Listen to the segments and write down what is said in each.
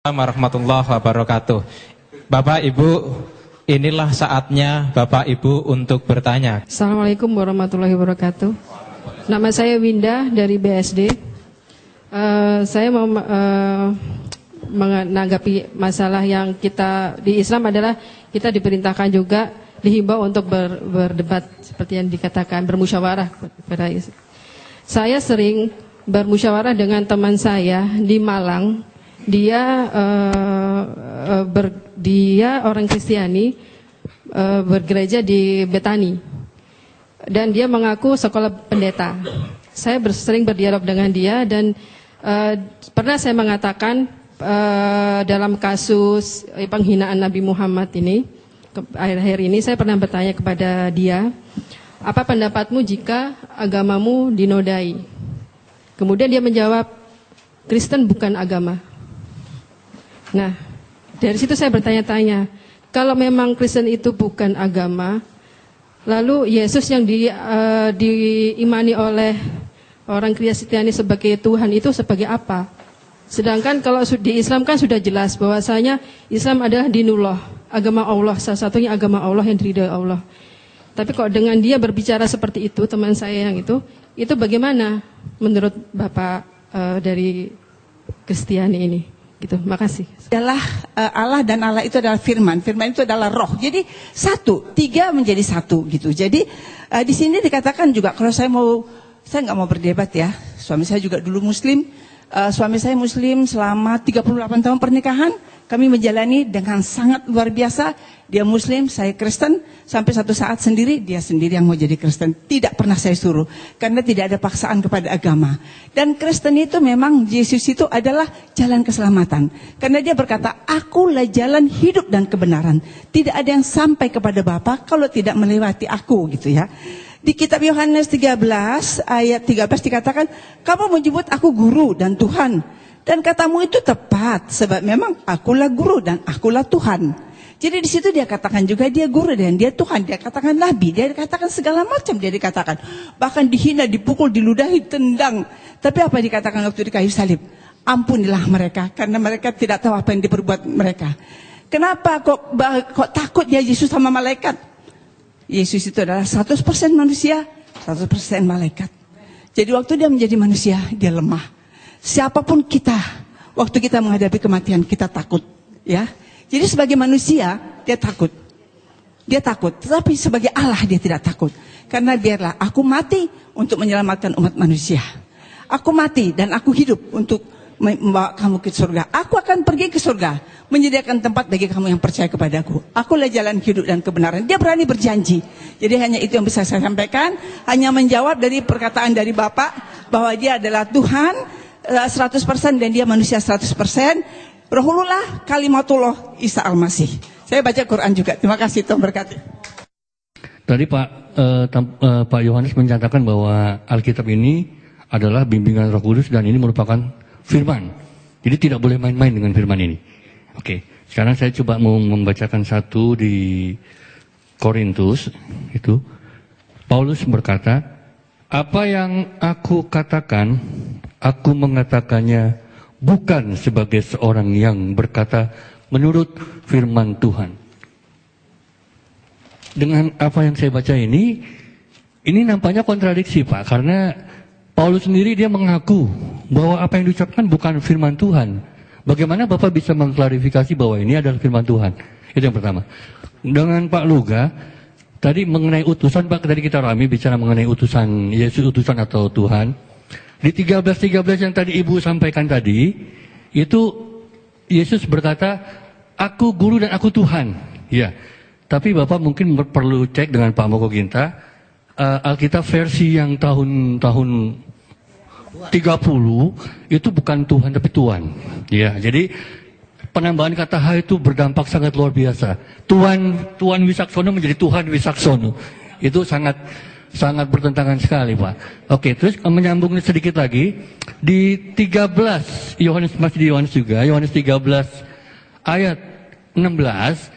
Warahmatullahi wabarakatuh. Bapak Ibu, inilah saatnya Bapak Ibu untuk bertanya. Assalamualaikum warahmatullahi wabarakatuh. Nama saya Winda dari BSD. Saya mau menanggapi masalah yang kita di Islam adalah kita diperintahkan juga dihimbau untuk berdebat seperti yang dikatakan bermusyawarah. Saya sering bermusyawarah dengan teman saya di Malang. Dia orang Kristiani, bergereja di Betani, dan dia mengaku sekolah pendeta. Saya sering berdialog dengan dia dan pernah saya mengatakan dalam kasus penghinaan Nabi Muhammad ini, akhir-akhir ini saya pernah bertanya kepada dia, apa pendapatmu jika agamamu dinodai? Kemudian dia menjawab, Kristen bukan agama. Nah, dari situ saya bertanya-tanya, kalau memang Kristen itu bukan agama, lalu Yesus yang diimani oleh orang Kristiani sebagai Tuhan itu sebagai apa? Sedangkan kalau di Islam kan sudah jelas bahwasanya Islam adalah dinullah, agama Allah, salah satunya agama Allah yang diridhoi Allah. Tapi kok dengan dia berbicara seperti itu, teman saya yang itu bagaimana menurut Bapak dari Kristiani ini? Gitu, makasih. Adalah Allah, dan Allah itu adalah firman. Firman itu adalah roh. Jadi satu, tiga menjadi satu gitu. Jadi di sini dikatakan juga kalau saya nggak mau berdebat ya. Suami saya juga dulu Muslim. Suami saya Muslim selama 38 tahun pernikahan. Kami menjalani dengan sangat luar biasa. Dia Muslim, saya Kristen. Sampai satu saat dia sendiri yang mau jadi Kristen. Tidak pernah saya suruh. Karena tidak ada paksaan kepada agama. Dan Kristen itu memang, Yesus itu adalah jalan keselamatan. Karena dia berkata, akulah jalan hidup dan kebenaran. Tidak ada yang sampai kepada Bapa kalau tidak melewati aku gitu ya. Di kitab Yohanes 13 ayat 13 dikatakan, kamu menyebut aku guru dan Tuhan. Dan katamu itu tepat, sebab memang akulah guru dan akulah Tuhan. Jadi di situ dia katakan juga dia guru dan dia Tuhan. Dia katakan nabi, dia katakan segala macam dia dikatakan. Bahkan dihina, dipukul, diludahi, tendang. Tapi apa dikatakan waktu di kayu salib? Ampunilah mereka, karena mereka tidak tahu apa yang diperbuat mereka. Kenapa kok takut dia Yesus sama malaikat? Yesus itu adalah 100% manusia, 100% malaikat. Jadi waktu dia menjadi manusia, dia lemah. Siapapun kita, waktu kita menghadapi kematian, kita takut, ya. Jadi sebagai manusia, dia takut. Dia takut, tetapi sebagai Allah dia tidak takut. Karena biarlah aku mati untuk menyelamatkan umat manusia. Aku mati dan aku hidup untuk membawa kamu ke surga. Aku akan pergi ke surga, menyediakan tempat bagi kamu yang percaya kepadaku. Akulah jalan hidup dan kebenaran. Dia berani berjanji. Jadi hanya itu yang bisa saya sampaikan. Hanya menjawab dari perkataan dari Bapak, bahwa dia adalah Tuhan 100% dan dia manusia 100%. Rohullah kalimatullah Isa Al-Masih. Saya baca Quran juga. Terima kasih, Tuhan berkati. Tadi Pak Yohanes menyatakan bahwa Alkitab ini adalah bimbingan Roh Kudus dan ini merupakan firman. Jadi tidak boleh main-main dengan firman ini. Oke, sekarang saya coba mau membacakan satu di Korintus. Itu Paulus berkata, apa yang aku katakan, aku mengatakannya bukan sebagai seorang yang berkata menurut firman Tuhan. Dengan apa yang saya baca ini nampaknya kontradiksi Pak, karena Paulus sendiri dia mengaku bahwa apa yang diucapkan bukan firman Tuhan. Bagaimana Bapak bisa mengklarifikasi bahwa ini adalah firman Tuhan? Itu yang pertama. Dengan Pak Luga, tadi mengenai utusan Pak, tadi kita rame bicara mengenai utusan Yesus, utusan atau Tuhan. Di 13:13 yang tadi Ibu sampaikan tadi, itu Yesus berkata, aku guru dan aku Tuhan. Ya, tapi Bapak mungkin perlu cek dengan Pak Moko Ginta, Alkitab versi yang tahun 30 itu bukan Tuhan tapi Tuhan. Ya, jadi penambahan kata H itu berdampak sangat luar biasa. Tuhan Wisaksono menjadi Tuhan Wisaksono. Itu sangat bertentangan sekali Pak. Oke, terus menyambung sedikit lagi di 13 Yohanes, masih di Yohanes juga, Yohanes 13 ayat 16.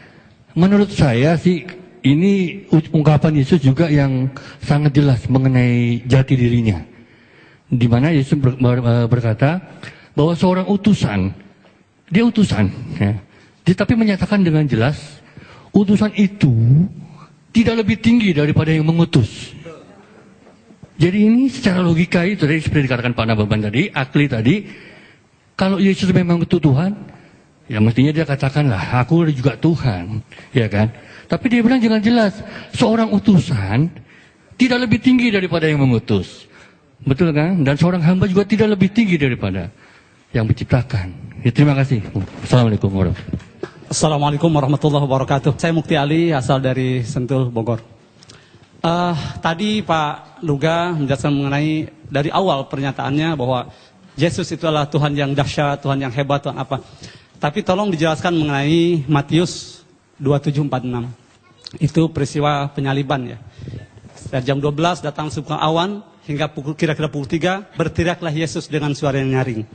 Menurut saya sih ini ungkapan Yesus juga yang sangat jelas mengenai jati dirinya. Di mana Yesus berkata bahwa seorang utusan dia utusan. Ya. Dia tapi menyatakan dengan jelas, utusan itu tidak lebih tinggi daripada yang mengutus. Jadi ini secara logika itu tadi seperti dikatakan Pak Nababan tadi, Akli tadi, kalau Yesus memang itu Tuhan, ya mestinya dia katakanlah, aku juga Tuhan, ya kan? Tapi dia bilang jangan jelas, seorang utusan tidak lebih tinggi daripada yang mengutus. Betul kan? Dan seorang hamba juga tidak lebih tinggi daripada yang menciptakan. Ya, terima kasih. Assalamualaikum warahmatullahi wabarakatuh. Assalamualaikum warahmatullahi wabarakatuh. Saya Mukti Ali, asal dari Sentul, Bogor. Tadi Pak Luga menjelaskan mengenai dari awal pernyataannya bahwa Yesus itu adalah Tuhan yang dahsyat, Tuhan yang hebat, Tuhan apa. Tapi tolong dijelaskan mengenai Matius 27:46. Itu peristiwa penyaliban ya. Dari jam 12 datang sebuah awan hingga kira-kira pukul 3 berteriaklah Yesus dengan suara yang nyaring.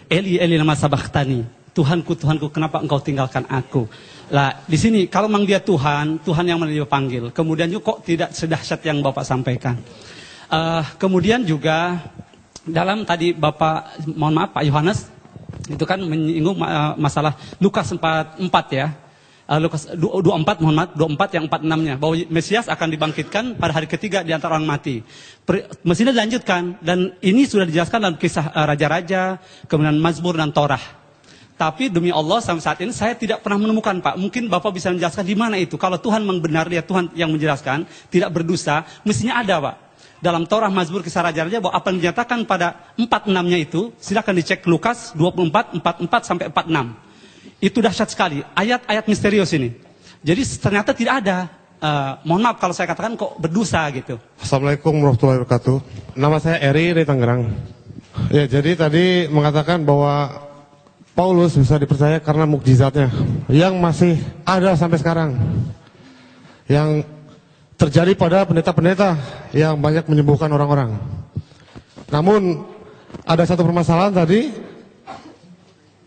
Eli Eli lama sabachthani. Tuhanku, Tuhanku, kenapa engkau tinggalkan aku? Lah, di sini kalau memang dia Tuhan, Tuhan yang dia panggil. Kemudian juga kok tidak sedahsyat yang Bapak sampaikan. Kemudian juga dalam tadi Bapak, mohon maaf Pak Yohanes, itu kan menyinggung masalah Lukas 4 ya. Lukas 24, mohon maaf, 24 yang 46-nya. Bahwa Mesias akan dibangkitkan pada hari ketiga di antara orang mati. Mestinya dilanjutkan. Dan ini sudah dijelaskan dalam kisah Raja-Raja, kemudian Mazmur dan Torah. Tapi demi Allah sampai saat ini saya tidak pernah menemukan Pak. Mungkin Bapak bisa menjelaskan di mana itu. Kalau Tuhan memang benar, dia Tuhan yang menjelaskan, tidak berdosa, mestinya ada Pak. Dalam Torah, Mazmur, kisah Raja-Raja, bahwa apa yang dinyatakan pada 46-nya itu, silakan dicek Lukas 24, 44 sampai 46. Itu dahsyat sekali, ayat-ayat misterius ini. Jadi ternyata tidak ada, mohon maaf kalau saya katakan kok berdosa gitu. Assalamualaikum warahmatullahi wabarakatuh. Nama saya Eri dari Tangerang. Ya, jadi tadi mengatakan bahwa Paulus bisa dipercaya karena mukjizatnya yang masih ada sampai sekarang, yang terjadi pada pendeta-pendeta yang banyak menyembuhkan orang-orang. Namun ada satu permasalahan tadi,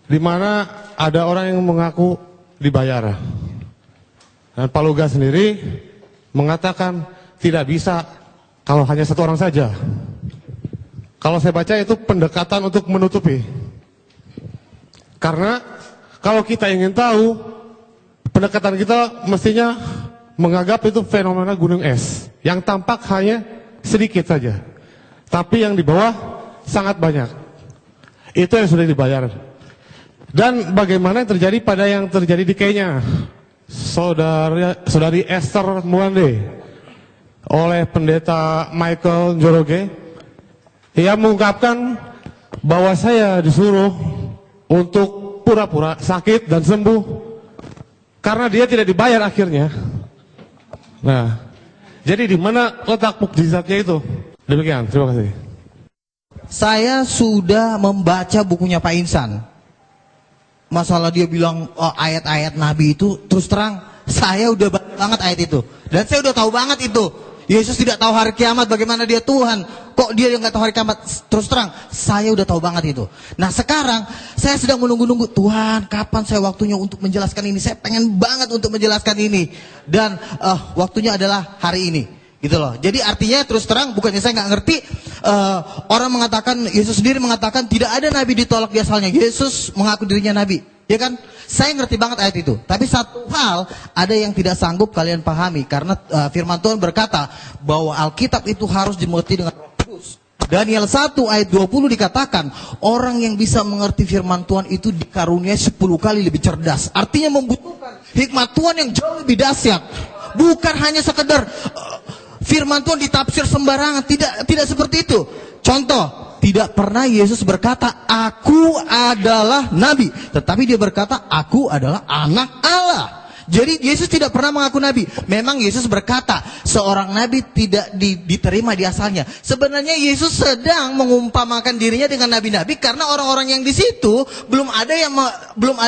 di mana ada orang yang mengaku dibayar, dan Pak Luga sendiri mengatakan tidak bisa kalau hanya satu orang saja. Kalau saya baca itu pendekatan untuk menutupi. Karena kalau kita ingin tahu, pendekatan kita mestinya menganggap itu fenomena gunung es yang tampak hanya sedikit saja, tapi yang di bawah sangat banyak. Itu yang sudah dibayar. Dan bagaimana yang terjadi pada yang terjadi di Kenya, saudari Esther Mwande oleh pendeta Michael Njoroge, ia mengungkapkan bahwa saya disuruh untuk pura-pura sakit dan sembuh karena dia tidak dibayar akhirnya. Nah, jadi di mana letak mukjizatnya itu? Demikian, terima kasih. Saya sudah membaca bukunya Pak Insan. Masalah dia bilang ayat-ayat Nabi itu, terus terang saya udah banget ayat itu. Dan saya udah tahu banget itu. Yesus tidak tahu hari kiamat, bagaimana dia Tuhan. Kok dia yang gak tahu hari kiamat? Terus terang, saya udah tahu banget itu. Nah sekarang, saya sedang menunggu-nunggu, Tuhan kapan saya waktunya untuk menjelaskan ini? Saya pengen banget untuk menjelaskan ini. Dan waktunya adalah hari ini. Gitu loh. Jadi artinya terus terang, bukannya saya gak ngerti, orang mengatakan, Yesus sendiri mengatakan tidak ada Nabi ditolak di asalnya. Yesus mengaku dirinya Nabi. Ya kan? Saya ngerti banget ayat itu. Tapi satu hal, ada yang tidak sanggup kalian pahami. Karena firman Tuhan berkata bahwa Alkitab itu harus dimengerti dengan Roh Kudus. Daniel 1 ayat 20 dikatakan, orang yang bisa mengerti firman Tuhan itu dikaruniai 10 kali lebih cerdas. Artinya membutuhkan hikmat Tuhan yang jauh lebih dahsyat. Bukan hanya sekedar firman Tuhan ditafsir sembarangan. Tidak seperti itu. Contoh, tidak pernah Yesus berkata, aku adalah Nabi. Tetapi dia berkata, aku adalah anak Allah. Jadi Yesus tidak pernah mengaku Nabi. Memang Yesus berkata, seorang Nabi tidak diterima di asalnya. Sebenarnya Yesus sedang mengumpamakan dirinya dengan Nabi-Nabi. Karena orang-orang yang di situ, belum ada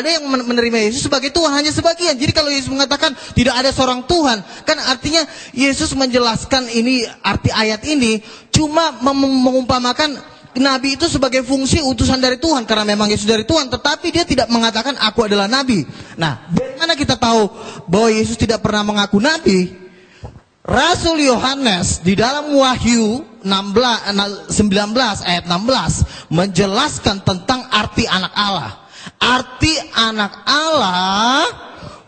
yang menerima Yesus sebagai Tuhan. Hanya sebagian. Jadi kalau Yesus mengatakan, tidak ada seorang Tuhan. Kan artinya Yesus menjelaskan ini, arti ayat ini, cuma mengumpamakan Nabi itu sebagai fungsi utusan dari Tuhan. Karena memang Yesus dari Tuhan. Tetapi dia tidak mengatakan aku adalah Nabi. Nah, dari mana kita tahu bahwa Yesus tidak pernah mengaku Nabi? Rasul Yohanes di dalam Wahyu 19 ayat 16 menjelaskan tentang arti anak Allah. Arti anak Allah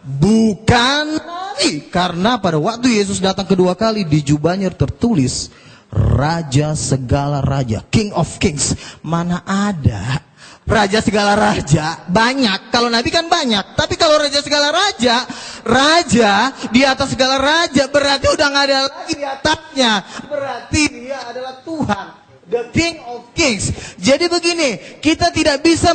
bukan nabi. Karena pada waktu Yesus datang kedua kali, di jubahnya tertulis Raja segala raja, King of Kings. Mana ada Raja segala raja? Banyak. Kalau nabi kan banyak. Tapi kalau raja segala raja, raja di atas segala raja, berarti udah nggak ada lagi di atasnya. Berarti dia adalah Tuhan, the King of Kings. Jadi begini, kita tidak bisa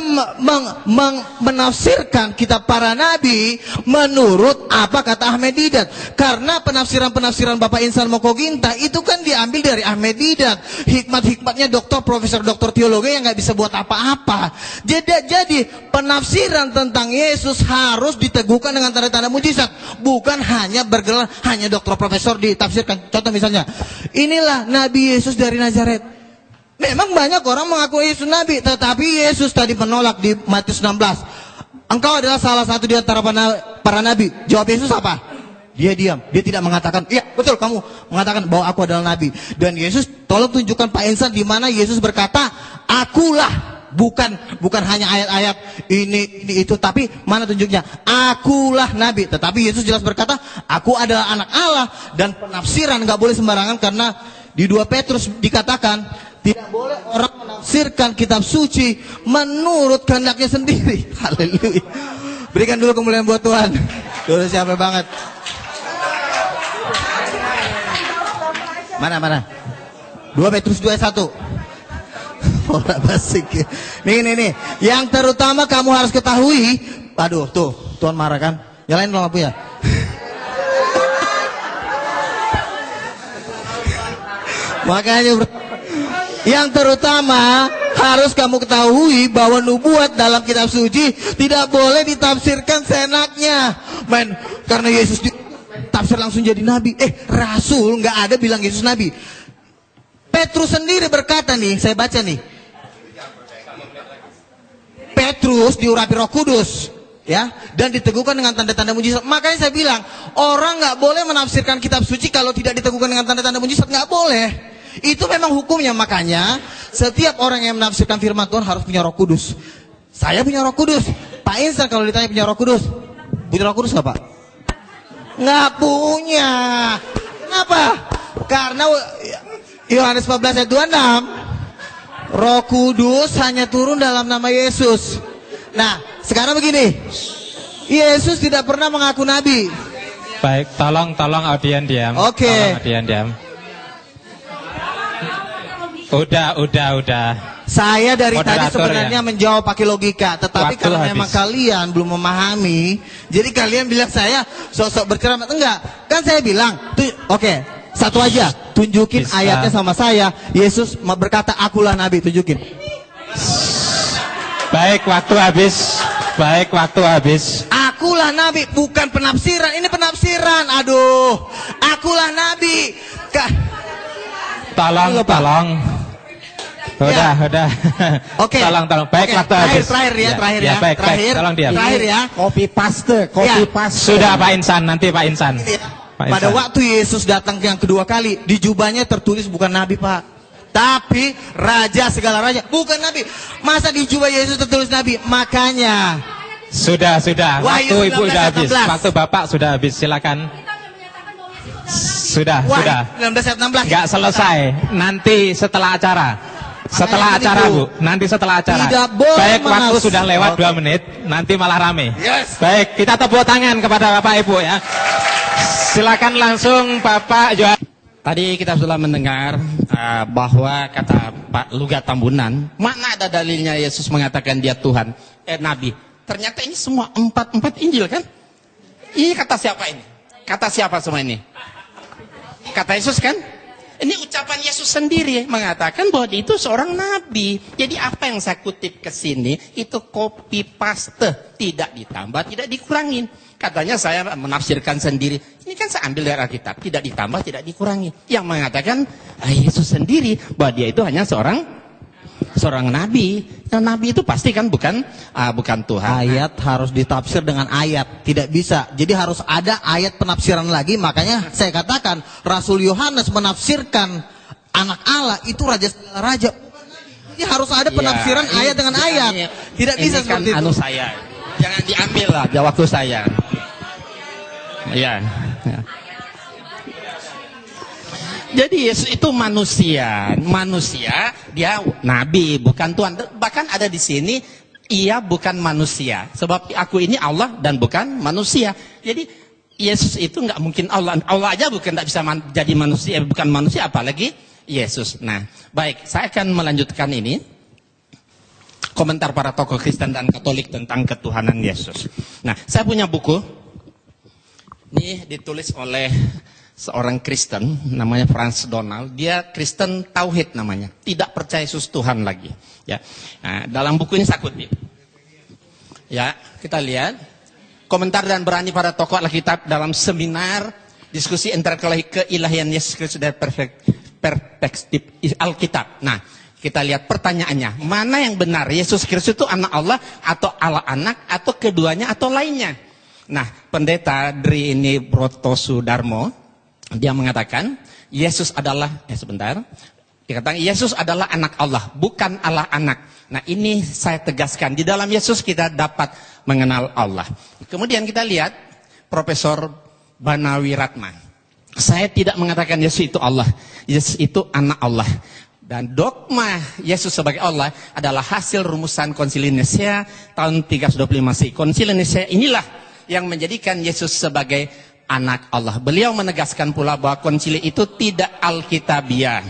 menafsirkan kitab para nabi menurut apa kata Ahmed Didat. Karena penafsiran-penafsiran Bapak Insan Mokoginta itu kan diambil dari Ahmed Didat. Hikmat-hikmatnya doktor, profesor, doktor teologi yang nggak bisa buat apa-apa. Jadi penafsiran tentang Yesus harus diteguhkan dengan tanda-tanda mujizat. Bukan hanya bergelar, hanya doktor, profesor ditafsirkan. Contoh misalnya, inilah Nabi Yesus dari Nazaret. Memang banyak orang mengaku Yesus Nabi, tetapi Yesus tadi menolak di Matius 16. Engkau adalah salah satu di antara para nabi. Jawab Yesus apa? Dia diam. Dia tidak mengatakan, iya betul kamu mengatakan bahwa aku adalah nabi. Dan Yesus, tolong tunjukkan Pak Insan di mana Yesus berkata, akulah. Bukan hanya ayat-ayat ini itu, tapi mana tunjuknya? Akulah nabi. Tetapi Yesus jelas berkata, aku adalah anak Allah. Dan penafsiran nggak boleh sembarangan, karena di 2 Petrus dikatakan tidak boleh orang menafsirkan kitab suci menurut kehendaknya sendiri. Haleluya. Berikan dulu kemuliaan buat Tuhan. Dulu siapa banget. Mana? 2 Petrus 2:1. Orang basik. Nih. Yang terutama kamu harus ketahui. Aduh, tuh, Tuhan marah kan? Nyalain lampu ya. Makanya yang terutama harus kamu ketahui bahwa nubuat dalam kitab suci tidak boleh ditafsirkan seenaknya. Karena Yesus tafsir langsung jadi nabi. Rasul nggak ada bilang Yesus nabi. Petrus sendiri berkata nih, saya baca nih. Petrus diurapi Roh Kudus, ya, dan diteguhkan dengan tanda-tanda mujizat. Makanya saya bilang, orang nggak boleh menafsirkan kitab suci kalau tidak diteguhkan dengan tanda-tanda mujizat, nggak boleh. Itu memang hukumnya. Makanya setiap orang yang menafsirkan firman Tuhan harus punya Roh Kudus. Saya punya Roh Kudus. Pak Insan kalau ditanya punya Roh Kudus, punya Roh Kudus nggak Pak? Nggak punya. Kenapa? Karena Yohanes 14 ayat 26, Roh Kudus hanya turun dalam nama Yesus. Nah, sekarang begini, Yesus tidak pernah mengaku nabi. Baik, tolong audien diam. Oke. Tolong audien diam. Udah. Saya dari tadi Moderator sebenarnya ya menjawab pakai logika, tetapi Waktu karena habis. memang kalian belum memahami, jadi kalian bilang saya sosok berceramah. Enggak, kan saya bilang, oke, satu aja, tunjukin Bisa. ayatnya sama saya. Yesus berkata, akulah nabi, tunjukin. Baik, waktu habis. Akulah nabi, bukan penafsiran. Ini penafsiran. Aduh, akulah nabi. Tolong. Udah. Oke. Tolong. Baik, Oke, waktu habis. Terakhir ya. Baik. Tolong diam. Terakhir ya. Copy paste. Sudah Pak Insan, nanti Pak Insan. Pak Pada Insan. waktu Yesus datang yang kedua kali, di jubahnya tertulis bukan nabi Pak, tapi raja segala raja, bukan nabi. Masa di jubah Yesus tertulis nabi? Makanya Sudah. Waktu Wahyu Ibu 19 sudah habis. 16. Waktu Bapak sudah habis. Silakan. Sudah. 19 ayat 16. Enggak selesai. Nanti setelah acara. Setelah Makanya acara, itu. Bu. Nanti setelah acara. Tidak boleh Baik, waktu menafsir. sudah lewat Oke. 2 menit. Nanti malah rame. Yes. Baik, kita tepuk tangan kepada Bapak Ibu ya. Silakan langsung Bapak Johan. Tadi kita sudah mendengar bahwa kata Pak Luga Tambunan, mana ada dalilnya Yesus mengatakan dia Tuhan, Nabi. Ternyata ini semua empat Injil kan? Ini kata siapa ini? Kata siapa semua ini? Kata Yesus kan? Ini ucapan Yesus sendiri mengatakan bahwa dia itu seorang nabi. Jadi apa yang saya kutip ke sini itu copy paste, tidak ditambah, tidak dikurangin. Katanya saya menafsirkan sendiri. Ini kan saya ambil dari Alkitab, tidak ditambah, tidak dikurangi. Yang mengatakan Yesus sendiri bahwa dia itu hanya seorang nabi. Dan nabi itu pasti kan bukan Tuhan. Ayat harus ditafsir dengan ayat, tidak bisa. Jadi harus ada ayat penafsiran lagi. Makanya saya katakan Rasul Yohanes menafsirkan anak Allah itu raja segala raja. berarti harus ada penafsiran ayat dengan ayat. Tidak bisa kan seperti itu. saya. Jangan diambil lah waktu saya. Ya. Jadi Yesus itu manusia, dia nabi, bukan Tuhan. Bahkan ada di sini, ia bukan manusia. Sebab aku ini Allah dan bukan manusia. Jadi Yesus itu nggak mungkin Allah. Allah aja nggak bisa jadi manusia, bukan manusia, apalagi Yesus. Nah, baik, saya akan melanjutkan ini. Komentar para tokoh Kristen dan Katolik tentang ketuhanan Yesus. Nah, saya punya buku. Ini ditulis oleh seorang Kristen, namanya Franz Donald. Dia Kristen Tauhid namanya, tidak percaya Yesus Tuhan lagi. Ya, nah, dalam buku ini saya kutip. Ya, kita lihat komentar dan berani para tokoh Alkitab dalam seminar diskusi antara keilahian Yesus Kristus dari perspektif Alkitab. Nah, kita lihat pertanyaannya, mana yang benar? Yesus Kristus itu anak Allah atau Allah anak atau keduanya atau lainnya? Nah, pendeta Dri ini Broto Sudarmo, dia mengatakan Yesus adalah dikatakan Yesus adalah anak Allah, bukan Allah anak. Nah, ini saya tegaskan, di dalam Yesus kita dapat mengenal Allah. Kemudian kita lihat Profesor Banawi Ratma. Saya tidak mengatakan Yesus itu Allah. Yesus itu anak Allah. Dan dogma Yesus sebagai Allah adalah hasil rumusan Konsili Nisea tahun 325 Masehi. Konsili Nisea inilah yang menjadikan Yesus sebagai anak Allah. Beliau menegaskan pula bahwa konsili itu tidak alkitabiah.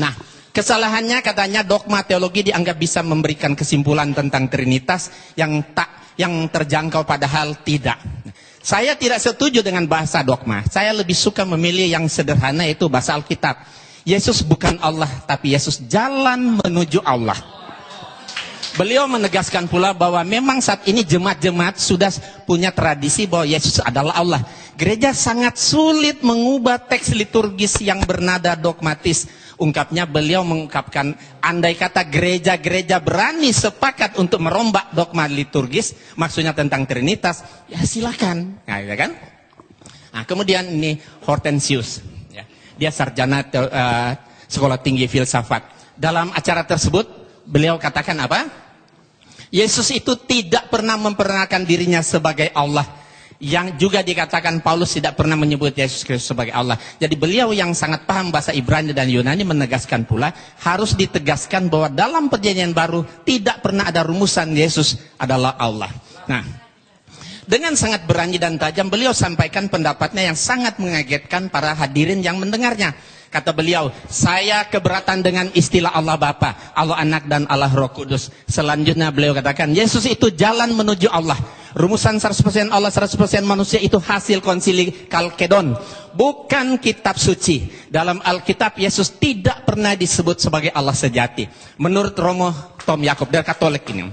Nah, kesalahannya katanya dogma teologi dianggap bisa memberikan kesimpulan tentang Trinitas yang terjangkau, padahal tidak. Saya tidak setuju dengan bahasa dogma. Saya lebih suka memilih yang sederhana, yaitu bahasa Alkitab. Yesus bukan Allah, tapi Yesus jalan menuju Allah. Beliau menegaskan pula bahwa memang saat ini jemaat-jemaat sudah punya tradisi bahwa Yesus adalah Allah. Gereja sangat sulit mengubah teks liturgis yang bernada dogmatis. Ungkapnya, beliau mengungkapkan, andai kata gereja-gereja berani sepakat untuk merombak dogma liturgis, maksudnya tentang Trinitas, ya silakan. Nah, ya kan? Nah, kemudian ini Hortensius. Ya. Dia sarjana sekolah tinggi filsafat. Dalam acara tersebut, beliau katakan apa? Yesus itu tidak pernah memperkenalkan dirinya sebagai Allah. Yang juga dikatakan Paulus tidak pernah menyebut Yesus Kristus sebagai Allah. Jadi beliau yang sangat paham bahasa Ibrani dan Yunani menegaskan pula, harus ditegaskan bahwa dalam perjanjian baru tidak pernah ada rumusan Yesus adalah Allah. Nah, dengan sangat berani dan tajam beliau sampaikan pendapatnya yang sangat mengagetkan para hadirin yang mendengarnya. Kata beliau, saya keberatan dengan istilah Allah Bapa, Allah Anak dan Allah Roh Kudus. Selanjutnya beliau katakan, Yesus itu jalan menuju Allah. Rumusan 100% Allah, 100% manusia itu hasil konsili Kalkedon, bukan kitab suci. Dalam Alkitab Yesus tidak pernah disebut sebagai Allah sejati. Menurut Romo Tom Yakob dari Katolik ini.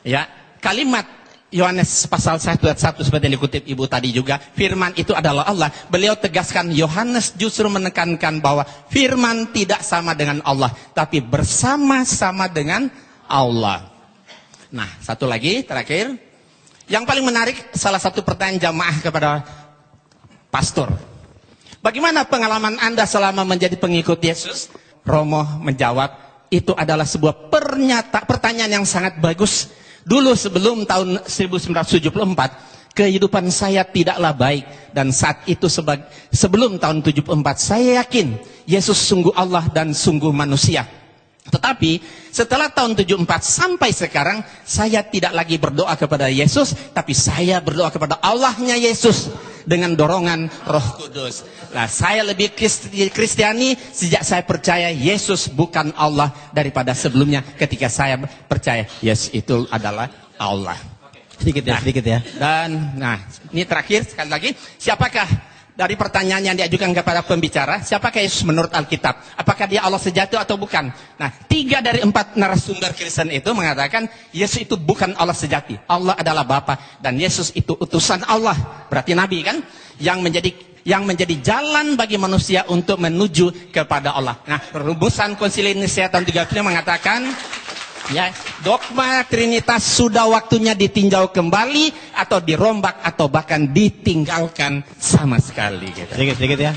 Ya, kalimat Yohanes pasal 1 ayat 1 seperti yang dikutip Ibu tadi juga, firman itu adalah Allah. Beliau tegaskan, Yohanes justru menekankan bahwa firman tidak sama dengan Allah, tapi bersama-sama dengan Allah. Nah, satu lagi terakhir, yang paling menarik, salah satu pertanyaan jamaah kepada pastor. Bagaimana pengalaman Anda selama menjadi pengikut Yesus? Romo menjawab, itu adalah sebuah pertanyaan yang sangat bagus. Dulu sebelum tahun 1974, kehidupan saya tidaklah baik. Dan saat itu sebelum tahun 74, saya yakin Yesus sungguh Allah dan sungguh manusia. Tetapi setelah tahun 74 sampai sekarang, saya tidak lagi berdoa kepada Yesus, tapi saya berdoa kepada Allahnya Yesus dengan dorongan Roh Kudus. Nah, saya lebih Kristiani sejak saya percaya Yesus bukan Allah daripada sebelumnya ketika saya percaya Yesus itu adalah Allah. Sedikit ya. Dan ini terakhir sekali lagi, siapakah dari pertanyaan yang diajukan kepada pembicara, siapakah Yesus menurut Alkitab? Apakah dia Allah sejati atau bukan? Nah, 3 dari 4 narasumber Kristen itu mengatakan Yesus itu bukan Allah sejati. Allah adalah Bapa dan Yesus itu utusan Allah. Berarti Nabi kan? Yang menjadi jalan bagi manusia untuk menuju kepada Allah. Nah, rumusan Konsili Nisea tahun 35 mengatakan, ya, dogma Trinitas sudah waktunya ditinjau kembali atau dirombak atau bahkan ditinggalkan sama sekali. Gitu. Sedikit ya.